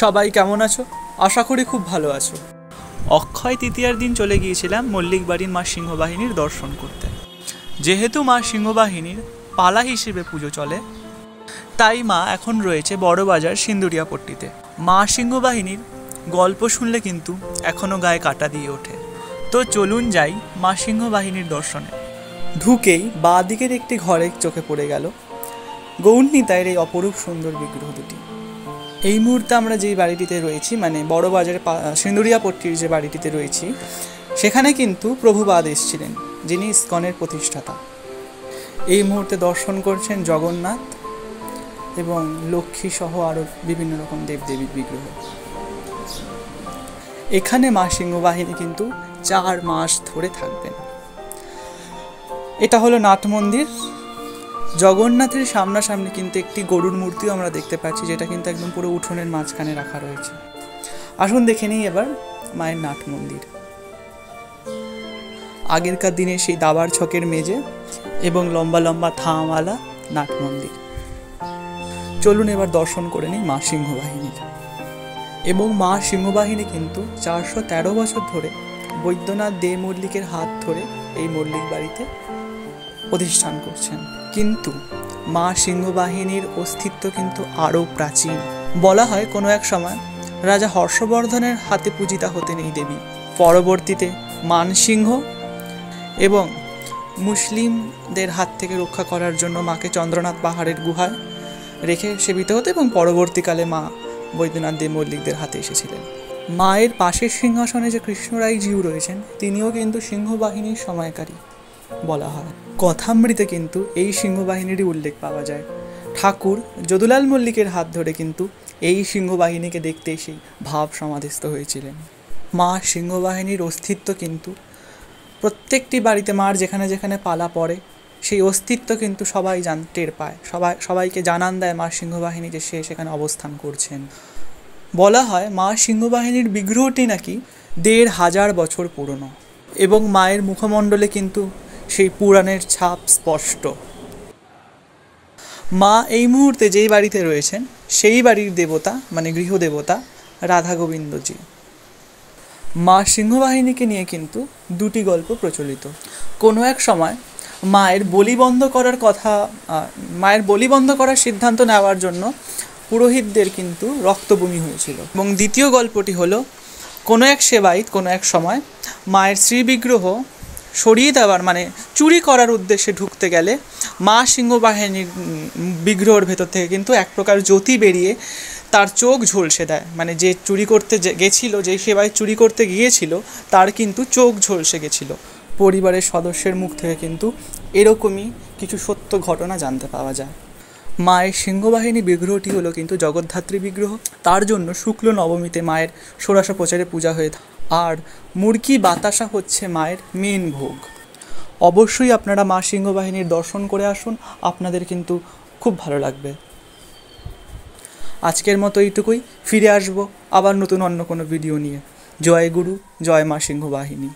সবাই কেমন আছো? আশা করি খুব ভালো আছো। অক্ষয় তৃতীয়ার দিন চলে গিয়েছিলাম মল্লিক বাড়ির মা সিংহবাহিনীর দর্শন করতে। যেহেতু মা সিংহবাহিনীর পালা হিসেবে পুজো চলে, তাই মা এখন রয়েছে বড়বাজার সিন্দুরিয়াপট্টিতে। মা সিংহবাহিনীর গল্প শুনলে কিন্তু এখনও গায়ে কাঁটা দিয়ে ওঠে। তো চলুন যাই মা সিংহবাহিনীর দর্শনে। ঢুকেই বাঁ দিকের একটি ঘরে চোখে পড়ে গেল গৌরনীতায়ের এই অপরূপ সুন্দর বিগ্রহ দুটি। এই মুহূর্তে আমরা যেই বাড়িটিতে রয়েছি, মানে বড়বাজারের সিন্দুরিয়াপট্টির যে বাড়িটিতে রয়েছি, সেখানে কিন্তু প্রভুপাদ এসেছিলেন, যিনি ইসকনের প্রতিষ্ঠাতা। এই মুহূর্তে দর্শন করছেন জগন্নাথ এবং লক্ষ্মী সহ আরও বিভিন্ন রকম দেবদেবীর বিগ্রহ। এখানে মা সিংহবাহিনী কিন্তু 4 মাস ধরে থাকবেন। এটা হলো নাট মন্দির। জগন্নাথের সামনাসামনি কিন্তু একটি গরুর মূর্তিও আমরা দেখতে পাচ্ছি, যেটা কিন্তু একদম পুরো উঠোনের মাঝখানে রাখা রয়েছে। আসুন দেখে নিই এবার মায়ের নাট মন্দির। আগেরকার দিনে সেই দাবার ছকের মেঝে এবং লম্বা লম্বা থামওয়ালা নাট মন্দির। চলুন এবার দর্শন করে নিই মা সিংহবাহিনীর। এবং মা সিংহবাহিনী কিন্তু 413 বছর ধরে বৈদ্যনাথ দে মল্লিকের হাত ধরে এই মল্লিক বাড়িতে প্রতিষ্ঠান করছেন। কিন্তু মা সিংহবাহিনীর অস্তিত্ব কিন্তু আরও প্রাচীন। বলা হয় কোনো এক সময় রাজা হর্ষবর্ধনের হাতে পূজিতা হতেন এই দেবী। পরবর্তীতে মানসিংহ এবং মুসলিমদের হাত থেকে রক্ষা করার জন্য মাকে চন্দ্রনাথ পাহাড়ের গুহায় রেখে সেবিত হতো এবং পরবর্তীকালে মা বৈদ্যনাথ দে মল্লিকদের হাতে এসেছিলেন। মায়ের পাশের সিংহাসনে যে কৃষ্ণরায় জিউ রয়েছেন, তিনিও কিন্তু সিংহবাহিনীর সময়কারী বলা হয়। কথামৃতে কিন্তু এই সিংহবাহিনীরই উল্লেখ পাওয়া যায়। ঠাকুর যদুলাল মল্লিকের হাত ধরে কিন্তু এই সিংহবাহিনীকে দেখতে এসেই ভাব সমাধিস্থ হয়েছিলেন। মা সিংহবাহিনীর অস্তিত্ব কিন্তু প্রত্যেকটি বাড়িতে, মার যেখানে যেখানে পালা পড়ে, সেই অস্তিত্ব কিন্তু সবাই টের পায়, সবাইকে জানান দেয় মা সিংহবাহিনী যে সে সেখানে অবস্থান করছেন। বলা হয় মা সিংহবাহিনীর বিগ্রহটি নাকি 1500 বছর পুরনো এবং মায়ের মুখমণ্ডলে কিন্তু সেই পুরাণের ছাপ স্পষ্ট। মা এই মুহূর্তে যেই বাড়িতে রয়েছেন সেই বাড়ির দেবতা, মানে গৃহদেবতা রাধা গোবিন্দজি। মা সিংহবাহিনীকে নিয়ে কিন্তু 2টি গল্প প্রচলিত। কোনো এক সময় মায়ের বলি বন্ধ করার সিদ্ধান্ত নেওয়ার জন্য পুরোহিতদের কিন্তু রক্তবমি হয়েছিল। এবং দ্বিতীয় গল্পটি হলো, কোনো এক সেবায়িত কোনো এক সময় মায়ের শ্রীবিগ্রহ সরিয়ে দেওয়ার, মানে চুরি করার উদ্দেশ্যে ঢুকতে গেলে মা সিংহবাহিনীর বিগ্রহের ভেতর থেকে কিন্তু এক প্রকার জ্যোতি বেরিয়ে তার চোখ ঝলসে দেয়। মানে যে চুরি করতে গেছিলো, যে সেবায় চুরি করতে গিয়েছিল, তার কিন্তু চোখ ঝলসে গেছিল। পরিবারের সদস্যের মুখ থেকে কিন্তু এরকমই কিছু সত্য ঘটনা জানতে পাওয়া যায়। মায়ের সিংহবাহিনী বিগ্রহটি হলো কিন্তু জগদ্ধাত্রী বিগ্রহ। তার জন্য শুক্ল নবমীতে মায়ের ষোড়শ প্রচারে পূজা হয়ে থাকে। আর মুরগি বাতাসা হচ্ছে মায়ের মেন ভোগ। অবশ্যই আপনারা মা সিংহবাহিনীর দর্শন করে আসুন, আপনাদের কিন্তু খুব ভালো লাগবে। আজকের মতো এইটুকুই। ফিরে আসবো আবার নতুন অন্য কোনো ভিডিও নিয়ে। জয় গুরু, জয় মা সিংহবাহিনী।